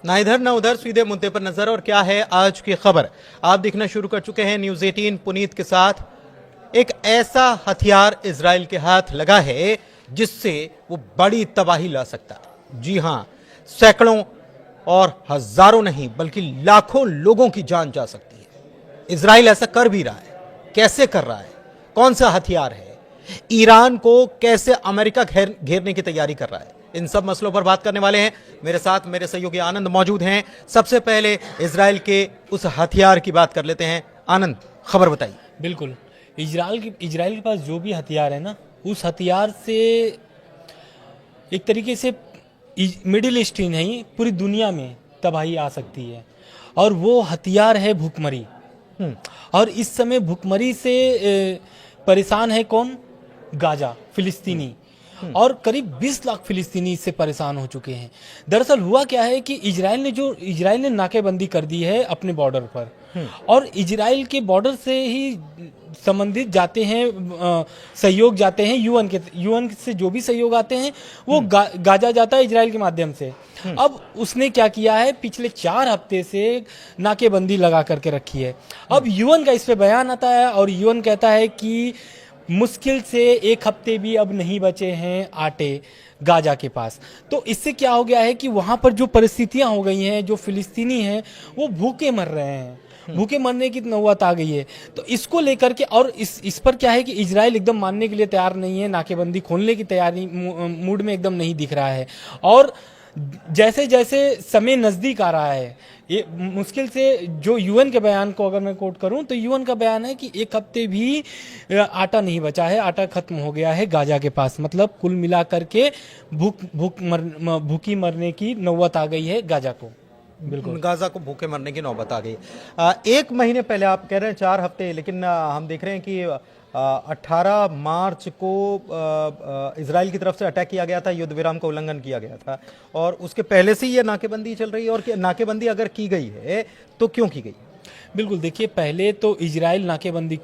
ना इधर ना उधर, सीधे मुद्दे पर नजर। और क्या है आज की खबर, आप देखना शुरू कर चुके हैं न्यूज 18 पुनीत के साथ। एक ऐसा हथियार इजराइल के हाथ लगा है जिससे वो बड़ी तबाही ला सकता है। जी हां, सैकड़ों और हजारों नहीं बल्कि लाखों लोगों की जान जा सकती है। इजराइल ऐसा कर भी रहा है। कैसे कर रहा है, कौन सा हथियार है, ईरान को कैसे अमेरिका घेरने की तैयारी कर रहा है, इन सब मसलों पर बात करने वाले हैं। मेरे साथ मेरे सहयोगी आनंद मौजूद हैं। सबसे पहले इजराइल के उस हथियार की बात कर लेते हैं। आनंद, खबर बताइए। बिल्कुल, इजराइल के पास जो भी हथियार है ना, उस हथियार से एक तरीके से मिडिल ईस्ट ही नहीं पूरी दुनिया में तबाही आ सकती है। और वो हथियार है भूखमरी। और इस समय भूखमरी से परेशान है कौन? गाजा, फिलिस्तीनी। और करीब 20 लाख फिलिस्तीनी इससे परेशान हो चुके हैं। दरअसल हुआ क्या है कि इजराइल ने नाकेबंदी कर दी है अपने बॉर्डर पर। और इजराइल के बॉर्डर से ही संबंधित जाते हैं सहयोग जाते हैं यूएन से जो भी सहयोग आते हैं वो गाजा जाता है इजराइल के माध्यम से। अब उसने क्या किया है, पिछले 4 हफ्ते से नाकेबंदी लगा करके रखी है। अब यूएन का इस पे बयान आता है और यूएन कहता है कि मुश्किल से 1 हफ्ते भी अब नहीं बचे हैं आटे गाजा के पास। तो इससे क्या हो गया है कि वहां पर जो परिस्थितियां हो गई हैं, जो फिलिस्तीनी हैं वो भूखे मर रहे हैं, भूखे मरने की नौबत आ गई है। तो इसको लेकर के और इस पर क्या है कि इजराइल एकदम मानने के लिए तैयार नहीं है, नाकेबंदी खोलने की तैयारी मूड में एकदम नहीं दिख रहा है। और जैसे जैसे समय नजदीक आ रहा है, ये मुश्किल से जो यूएन के बयान को अगर मैं कोट करूं तो यूएन का बयान है कि 1 हफ्ते भी आटा नहीं बचा है, आटा खत्म हो गया है गाजा के पास। मतलब कुल मिलाकर के भूखी मरने की नौबत आ गई है गाजा को। बिल्कुल, गाजा को भूखे मरने की नौबत आ गई। 1 महीने पहले आप कह रहे हैं 4 हफ्ते, लेकिन हम देख रहे हैं कि 18 मार्च को इजराइल की तरफ से अटैक किया गया था, युद्ध विराम का उल्लंघन किया गया था। और उसके पहले से ये नाकेबंदी चल रही है। और नाकेबंदी अगर की गई है तो क्यों की गई? बिल्कुल, देखिए, पहले तो इजराइल नाकेबंदी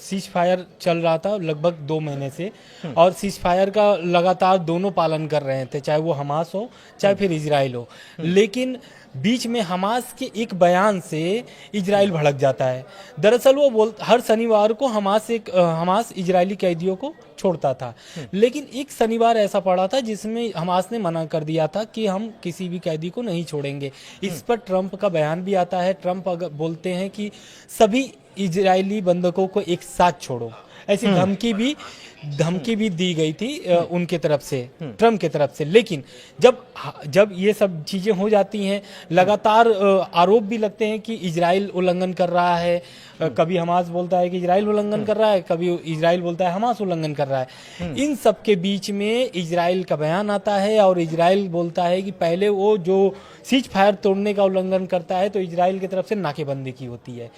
सीज फायर चल रहा था लगभग 2 महीने से। और सीज फायर का लगातार दोनों पालन कर रहे थे, चाहे वो हमास हो चाहे फिर इजराइल हो। लेकिन बीच में हमास के एक बयान से इजराइल भड़क जाता है। दरअसल वो हर शनिवार को हमास इजरायली कैदियों को छोड़ता था। लेकिन एक शनिवार ऐसा पड़ा था जिसमें हमास ने मना कर दिया था कि हम किसी भी कैदी को नहीं छोड़ेंगे। इस पर ट्रंप का बयान भी आता है। ट्रंप अगर बोलते हैं कि सभी इजरायली बंधकों को एक साथ छोड़ो, ऐसी धमकी भी दी गई थी उनके तरफ से, ट्रम्प की तरफ से। लेकिन जब ये सब चीजें हो जाती हैं, लगातार आरोप भी लगते हैं कि इजराइल उल्लंघन कर रहा है। कभी हमास बोलता है कि इजराइल उल्लंघन कर रहा है, कभी इजराइल बोलता है हमास उल्लंघन कर रहा है। इन सब के बीच में इजराइल का बयान आता है और इजराइल बोलता है कि पहले वो जो सीज फायर तोड़ने का उल्लंघन करता है तो इजराइल की तरफ से नाकेबंदी की होती है।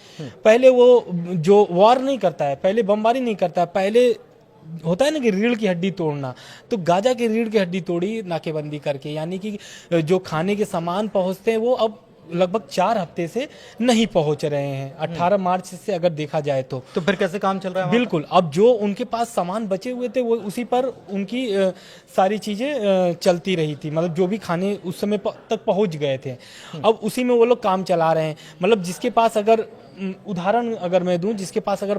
पहले वो जो वॉर नहीं करता है, पहले बमबारी नहीं करता है, पहले होता है ना कि रीढ़ की हड्डी तोड़ना, तो गाजा की रीढ़ की हड्डी तोड़ी नाकेबंदी करके। यानी कि जो खाने के सामान पहुंचते हैं वो अब लगभग 4 हफ्ते से नहीं पहुंच रहे हैं, 18 मार्च से अगर देखा जाए तो फिर कैसे काम चल रहा है? बिल्कुल, अब जो उनके पास सामान बचे हुए थे वो उसी पर उनकी सारी चीजें चलती रही थी। मतलब जो भी खाने उस समय तक पहुंच गए थे, अब उसी में वो लोग काम चला रहे हैं। मतलब जिसके पास अगर उदाहरण अगर मैं दूं, जिसके पास अगर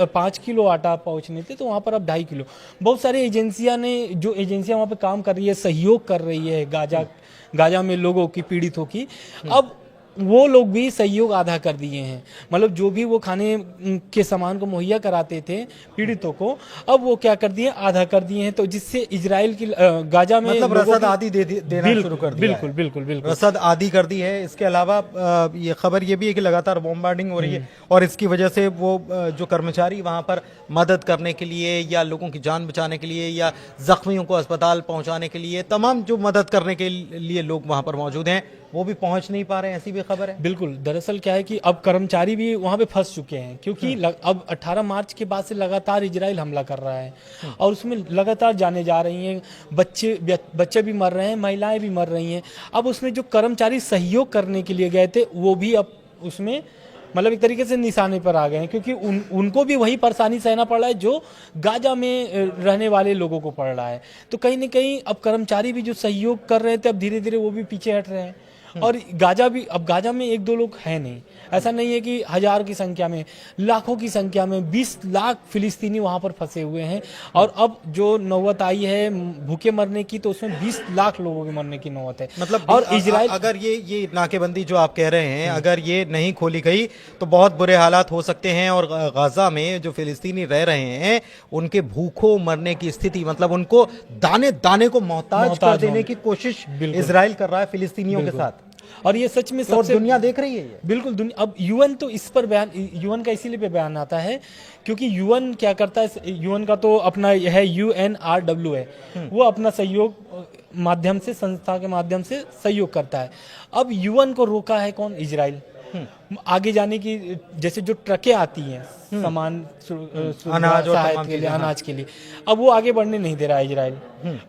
5 किलो आटा पहुंचने थे तो वहां पर अब 2.5 किलो। बहुत सारी एजेंसियां वहां पर काम कर रही है, सहयोग कर रही है गाजा में लोगों की, पीड़ितों की। अब वो लोग भी सहयोग आधा कर दिए हैं। मतलब जो भी वो खाने के सामान को मुहैया कराते थे पीड़ितों को, अब वो क्या कर दिए, आधा कर दिए हैं। तो जिससे इजराइल की गाजा में मतलब रसद आदि देना शुरू कर दिया। बिल्कुल रसद आदि कर दी है। इसके अलावा ये खबर ये भी है कि लगातार बॉम्बार्डिंग हो रही है और इसकी वजह से वो जो कर्मचारी वहां पर मदद करने के लिए या लोगों की जान बचाने के लिए या जख्मियों को अस्पताल पहुंचाने के लिए, तमाम जो मदद करने के लिए लोग वहां पर मौजूद हैं, वो भी पहुंच नहीं पा रहे हैं, ऐसी भी खबर है। बिल्कुल, दरअसल क्या है कि अब कर्मचारी भी वहां पे फंस चुके हैं, क्योंकि अब 18 मार्च के बाद से लगातार इजराइल हमला कर रहा है और उसमें लगातार जाने जा रही हैं, बच्चे भी मर रहे हैं, महिलाएं भी मर रही हैं। अब उसमें जो कर्मचारी सहयोग करने के लिए गए थे वो भी अब उसमें मतलब एक तरीके से निशाने पर आ गए हैं, क्योंकि उनको भी वही परेशानी सहना पड़ रहा है जो गाजा में रहने वाले लोगों को पड़ रहा है। तो कहीं ना कहीं अब कर्मचारी भी जो सहयोग कर रहे थे अब धीरे धीरे वो भी पीछे हट रहे हैं। और गाजा भी, अब गाजा में एक दो लोग हैं नहीं, ऐसा नहीं है कि 1000 की संख्या में, लाखों की संख्या में 20 लाख फिलिस्तीनी वहां पर फंसे हुए हैं। और अब जो नौबत आई है भूखे मरने की, तो उसमें 20 लाख लोगों के मरने की नौबत है। मतलब और इजराइल, अगर ये नाकेबंदी जो आप कह रहे हैं अगर ये नहीं खोली गई तो बहुत बुरे हालात हो सकते हैं। और गाजा में जो फिलिस्तीनी रह रहे हैं उनके भूखों मरने की स्थिति, मतलब उनको दाने दाने को मोहताज कर देने की कोशिश इजराइल कर रहा है फिलिस्तीनियों के साथ। और ये सच में तो सबसे दुनिया देख रही है ये। बिल्कुल दुनिया। अब यूएन तो इस पर बयान, यूएन का इसीलिए पे बयान आता है क्योंकि यूएन क्या करता है, यूएन का तो अपना है UNRW है, वो अपना सहयोग माध्यम से, संस्था के माध्यम से सहयोग करता है। अब यूएन को रोका है कौन? इजराइल। आगे जाने की, जैसे जो ट्रकें आती हैं सामान अनाज और सहायता के लिए, अनाज के लिए, अब वो आगे बढ़ने नहीं दे रहा है इजराइल।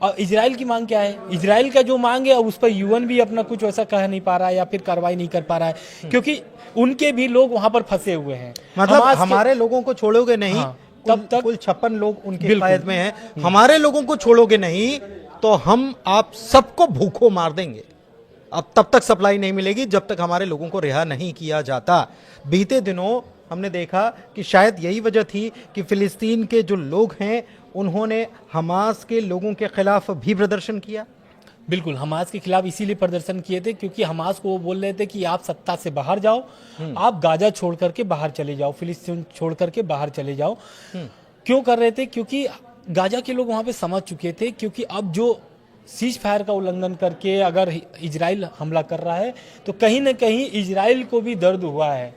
और इजराइल की मांग क्या है? इजराइल का जो मांग है, अब उस पर यूएन भी अपना कुछ वैसा कह नहीं पा रहा है या फिर कार्रवाई नहीं कर पा रहा है, क्योंकि उनके भी लोग वहां पर फंसे हुए हैं। मतलब हमारे लोगों को छोड़ोगे नहीं। हाँ, तब तक कुल 56 लोग उनके हिफाजत में हैं। हमारे लोगों को छोड़ोगे नहीं तो हम आप सबको भूखों मार देंगे। अब तब तक सप्लाई नहीं मिलेगी जब तक हमारे लोगों को रिहा नहीं किया जाता। बीते दिनों हमने देखा कि शायद यही वजह थी कि फिलिस्तीन के जो लोग हैं उन्होंने हमास के लोगों के खिलाफ भी प्रदर्शन किया। बिल्कुल, हमास के खिलाफ इसीलिए प्रदर्शन किए थे क्योंकि हमास को वो बोल रहे थे कि आप सत्ता से बाहर जाओ, आप गाजा छोड़ करके बाहर चले जाओ, फिलिस्तीन छोड़ करके बाहर चले जाओ। क्यों कर रहे थे? क्योंकि गाजा के लोग वहां पे समझ चुके थे, क्योंकि अब जो सीज फायर का उल्लंघन करके अगर इजराइल हमला कर रहा है तो कहीं ना कहीं इजराइल को भी दर्द हुआ है।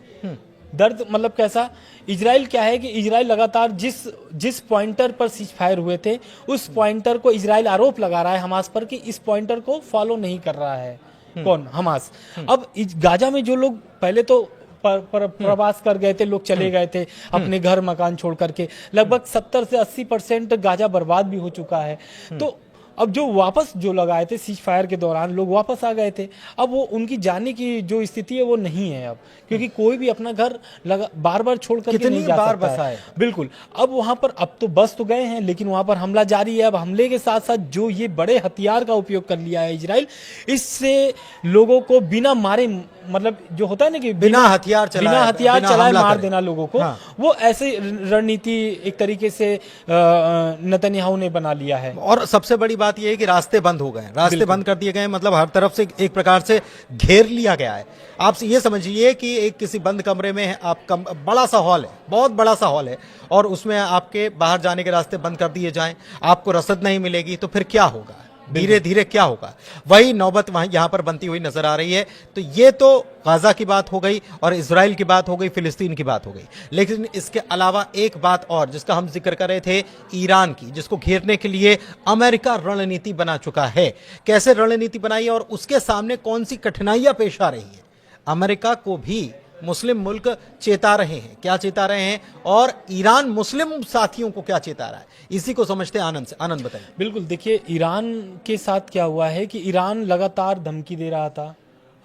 दर्द मतलब कैसा? इजराइल क्या है कि इजराइल लगातार जिस पॉइंटर पर सीज फायर हुए थे, उस पॉइंटर को इजराइल आरोप लगा रहा है हमास पर कि इस पॉइंटर को फॉलो नहीं कर रहा है। कौन? हमास। अब गाजा में जो लोग पहले तो प्रवास कर गए थे, लोग चले गए थे अपने घर मकान छोड़ करके, लगभग 70 से 80% गाजा बर्बाद भी हो चुका है। तो अब जो वापस जो लगाए थे सीज फायर के दौरान, लोग वापस आ गए थे। अब वो उनकी जाने की जो स्थिति है वो नहीं है अब, क्योंकि कोई भी अपना घर बार बार छोड़ करके नहीं जा सकता है। बिल्कुल। अब वहां पर, अब तो बस तो गए हैं लेकिन वहां पर हमला जारी है। अब हमले के साथ साथ जो ये बड़े हथियार का उपयोग कर लिया है इजराइल, इससे लोगों को बिना मारे, मतलब जो होता है ना कि बिना हथियार चलाए मार देना लोगों को, वो ऐसे रणनीति एक तरीके से नेतन्याहू ने बना लिया है। और सबसे बड़ी बात यह है कि रास्ते बंद हो गए, रास्ते बंद कर दिए गए, मतलब हर तरफ से एक प्रकार से घेर लिया गया है। आप ये समझिए कि एक किसी बंद कमरे में आप बड़ा सा हॉल है, बहुत बड़ा सा हॉल है, और उसमें आपके बाहर जाने के रास्ते बंद कर दिए जाएं, आपको रसद नहीं मिलेगी, तो फिर क्या होगा? धीरे धीरे क्या होगा? वही नौबत वहां यहां पर बनती हुई नजर आ रही है। तो ये तो गाजा की बात हो गई और इजराइल की बात हो गई, फिलिस्तीन की बात हो गई। लेकिन इसके अलावा एक बात और जिसका हम जिक्र कर रहे थे, ईरान की, जिसको घेरने के लिए अमेरिका रणनीति बना चुका है। कैसे रणनीति बनाई और उसके सामने कौन सी कठिनाइयां पेश आ रही है? अमेरिका को भी मुस्लिम मुल्क चेता रहे हैं। क्या चेता रहे हैं और ईरान मुस्लिम साथियों को क्या चेता रहा है? इसी को समझते हैं आनंद से। आनंद बताइए। बिल्कुल, देखिए ईरान के साथ क्या हुआ है कि ईरान लगातार धमकी दे रहा था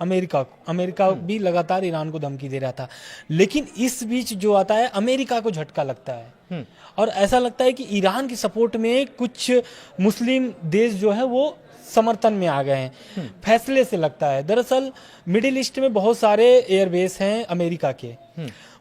अमेरिका को, अमेरिका भी लगातार ईरान को धमकी दे रहा था। लेकिन इस बीच जो आता है, अमेरिका को झटका लगता है और ऐसा लगता है कि ईरान की सपोर्ट में कुछ मुस्लिम देश जो है वो समर्थन में आ गए हैं। फैसले से लगता है। दरअसल मिडिल ईस्ट में बहुत सारे एयरबेस हैं अमेरिका के,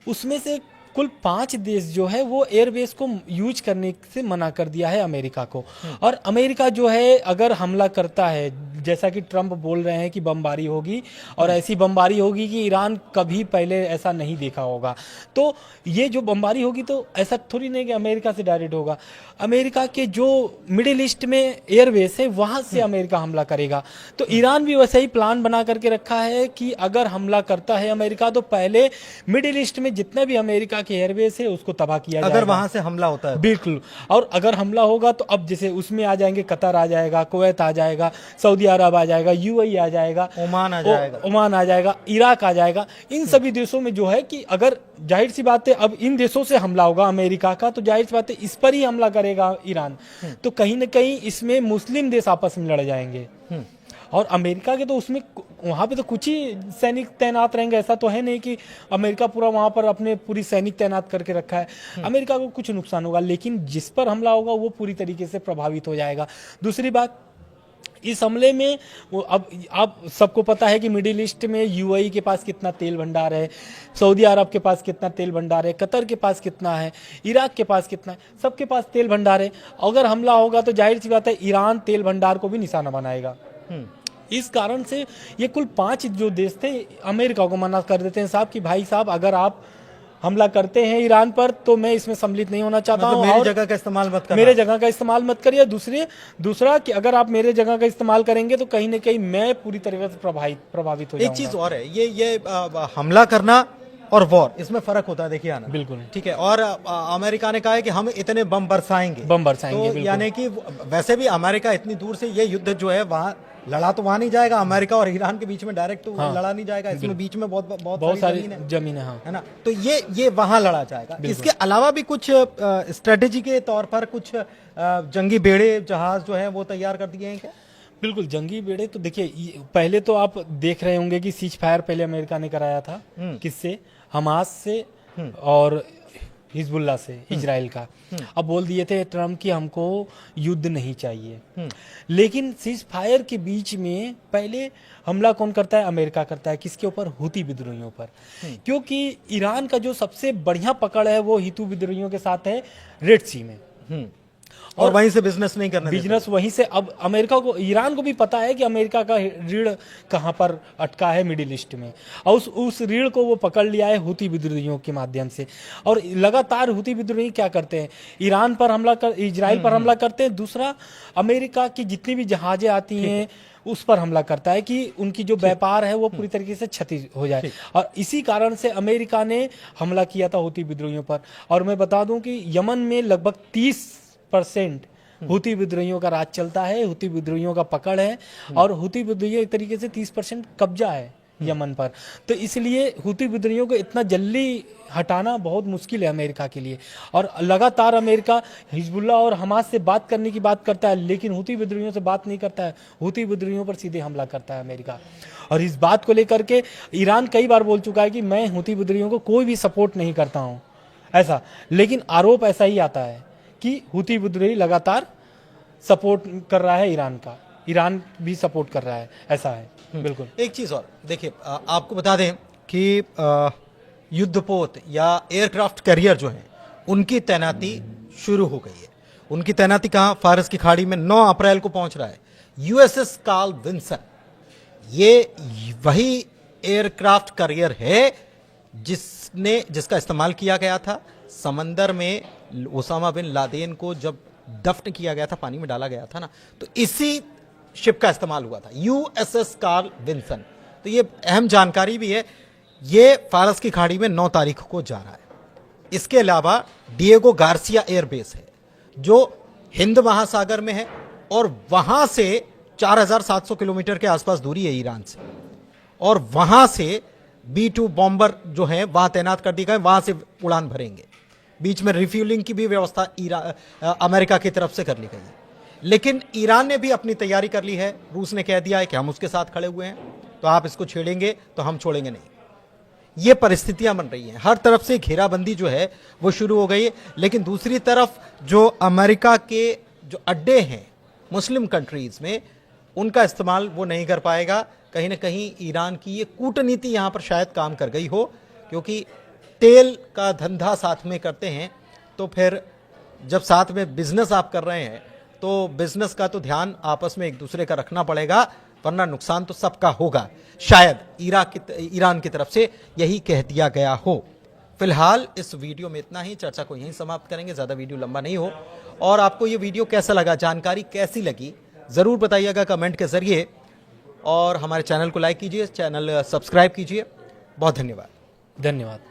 उसमें से कुल 5 देश जो है वो एयरबेस को यूज करने से मना कर दिया है अमेरिका को। और अमेरिका जो है अगर हमला करता है, जैसा कि ट्रंप बोल रहे हैं कि बमबारी होगी और ऐसी बमबारी होगी कि ईरान कभी पहले ऐसा नहीं देखा होगा, तो ये जो बमबारी होगी तो ऐसा थोड़ी नहीं कि अमेरिका से डायरेक्ट होगा। अमेरिका के जो मिडिल ईस्ट में एयरबेस है वहां से अमेरिका हमला करेगा। तो ईरान भी वैसा ही प्लान बना करके रखा है कि अगर हमला करता है अमेरिका तो पहले मिडिल ईस्ट में जितने भी अमेरिका के एयरबेस है उसको तबाह किया जाएगा। अगर वहां से हमला होता है, बिल्कुल। और अगर हमला होगा तो अब जैसे उसमें आ जाएंगे, कतर आ जाएगा, कुवैत आ जाएगा, सऊदी अरब आ जाएगा, यूएई आ जाएगा, ओमान आ जाएगा, इराक आ जाएगा। इन सभी देशों में जो है कि अगर जाहिर सी बात है अब इन देशों से हमला होगा अमेरिका का, तो जाहिर सी बात है इस पर ही हमला करेगा ईरान। तो कहीं ना कहीं इसमें मुस्लिम देश आपस में लड़ जाएंगे। और अमेरिका के तो उसमें वहां पे तो कुछ ही सैनिक तैनात रहेंगे, ऐसा तो है नहीं कि अमेरिका पूरा वहां पर अपने पूरी सैनिक तैनात करके रखा है। अमेरिका को कुछ नुकसान होगा, लेकिन जिस पर हमला होगा वो पूरी तरीके से प्रभावित हो जाएगा। दूसरी बात, इस हमले में वो अब आप सबको पता है कि मिडिल ईस्ट में यूएई के पास कितना तेल भंडार है, सऊदी अरब के पास कितना तेल भंडार है, कतर के पास कितना है, इराक के पास कितना है, सबके पास तेल भंडार है। अगर हमला होगा तो जाहिर सी बात है ईरान तेल भंडार को भी निशाना बनाएगा। इस कारण से ये कुल 5 जो देश थे अमेरिका को मना कर देते हैं साहब कि भाई साहब अगर आप हमला करते हैं ईरान पर तो मैं इसमें सम्मिलित नहीं होना चाहता हूं, मेरी जगह का इस्तेमाल मत करना, मेरे जगह का इस्तेमाल मत करिए। दूसरा कि अगर आप मेरे जगह का इस्तेमाल करेंगे तो कहीं ना कहीं मैं पूरी तरह से प्रभावित हो जाऊंगा। एक चीज और है, ये हमला करना और वॉर, इसमें फर्क होता है। देखिए आनंद, बिल्कुल ठीक है। और अमेरिका ने कहा है कि हम इतने बम बरसाएंगे, तो यानी कि वैसे भी अमेरिका इतनी दूर से ये युद्ध जो है वहाँ लड़ा तो वहां नहीं जाएगा, अमेरिका और ईरान के बीच में डायरेक्ट तो लड़ा नहीं जाएगा, इसमें बीच में बहुत सारी जमीन है ना, तो ये वहां लड़ा जाएगा। इसके अलावा भी कुछ स्ट्रेटेजी के तौर पर कुछ जंगी बेड़े जहाज जो है वो तैयार कर दिए हैं क्या? बिल्कुल, जंगी बेड़े तो देखिए पहले तो आप देख रहे होंगे कि सीज फायर पहले अमेरिका ने कराया था, किससे? हमास से और हिजबुल्ला से, इजराइल का। अब बोल दिए थे ट्रम्प कि हमको युद्ध नहीं चाहिए, लेकिन सीज फायर के बीच में पहले हमला कौन करता है? अमेरिका करता है। किसके ऊपर? हुती विद्रोहियों पर। क्योंकि ईरान का जो सबसे बढ़िया पकड़ है वो हुती विद्रोहियों के साथ है रेड सी में, और वहीं से बिजनेस नहीं करना, बिजनेस वहीं से। अब अमेरिका को, ईरान को भी पता है कि अमेरिका का रीढ़ कहां पर अटका है, मिडिल ईस्ट में, और उस रीढ़ को वो पकड़ लिया है हुती विद्रोहियों के माध्यम से। और लगातार हुती विद्रोही क्या करते हैं? ईरान पर हमला कर, इजराइल पर हमला करते हैं। दूसरा, अमेरिका की जितनी भी जहाजें आती हैं उस पर हमला करता है कि उनकी जो व्यापार है वो पूरी तरीके से क्षति हो जाए। और इसी कारण से अमेरिका ने हमला किया था हुती विद्रोहियों पर। और मैं बता दूं कि यमन में लगभग 30% हुती विद्रोहियों का राज चलता है, हुती विद्रोहियों का पकड़ है, और हुती विद्रोहियों एक तरीके से 30% कब्जा है यमन पर। तो इसलिए हुती विद्रोहियों को इतना जल्दी हटाना बहुत मुश्किल है अमेरिका के लिए। और लगातार अमेरिका हिजबुल्ला और हमास से बात करने की बात करता है, लेकिन हुती विद्रोहियों से बात नहीं करता है, हुती विद्रोहियों पर सीधे हमला करता है अमेरिका। और इस बात को लेकर के ईरान कई बार बोल चुका है कि मैं हुती विद्रोहियों को कोई भी सपोर्ट नहीं करता हूँ, ऐसा। लेकिन आरोप ऐसा ही आता है कि हुती विद्रोही लगातार सपोर्ट कर रहा है ईरान का, ईरान भी सपोर्ट कर रहा है, ऐसा है। बिल्कुल। एक चीज और देखिए, आपको बता दें कि युद्धपोत या एयरक्राफ्ट कैरियर जो है उनकी तैनाती शुरू हो गई है। उनकी तैनाती कहाँ? फारस की खाड़ी में 9 अप्रैल को पहुंच रहा है यूएसएस कार्ल विंसन। ये वही एयरक्राफ्ट कैरियर है जिसका इस्तेमाल किया गया था समंदर में ओसामा बिन लादेन को जब दफन किया गया था, पानी में डाला गया था ना, तो इसी शिप का इस्तेमाल हुआ था, यूएसएस कार्ल विंसन। तो ये अहम जानकारी भी है। ये फारस की खाड़ी में 9 तारीख को जा रहा है। इसके अलावा डिएगो गार्सिया एयरबेस है जो हिंद महासागर में है, और वहां से 4700 किलोमीटर के आसपास दूरी है ईरान से, और वहां से B-2 बॉम्बर जो है वहां तैनात कर दिए गए, वहां से उड़ान भरेंगे। बीच में रिफ्यूलिंग की भी व्यवस्था अमेरिका की तरफ से कर ली गई है। लेकिन ईरान ने भी अपनी तैयारी कर ली है। रूस ने कह दिया है कि हम उसके साथ खड़े हुए हैं, तो आप इसको छेड़ेंगे तो हम छोड़ेंगे नहीं। ये परिस्थितियां बन रही हैं, हर तरफ से घेराबंदी जो है वो शुरू हो गई है। लेकिन दूसरी तरफ जो अमेरिका के जो अड्डे हैं मुस्लिम कंट्रीज में, उनका इस्तेमाल वो नहीं कर पाएगा। कहीं ना कहीं ईरान की ये कूटनीति यहां पर शायद काम कर गई हो, क्योंकि तेल का धंधा साथ में करते हैं, तो फिर जब साथ में बिजनेस आप कर रहे हैं तो बिजनेस का तो ध्यान आपस में एक दूसरे का रखना पड़ेगा, वरना नुकसान तो सबका होगा। शायद ईरान की तरफ से यही कह दिया गया हो। फिलहाल इस वीडियो में इतना ही, चर्चा को यहीं समाप्त करेंगे, ज़्यादा वीडियो लंबा नहीं हो। और आपको ये वीडियो कैसा लगा, जानकारी कैसी लगी, ज़रूर बताइएगा कमेंट के ज़रिए, और हमारे चैनल को लाइक कीजिए, चैनल सब्सक्राइब कीजिए। बहुत धन्यवाद। धन्यवाद।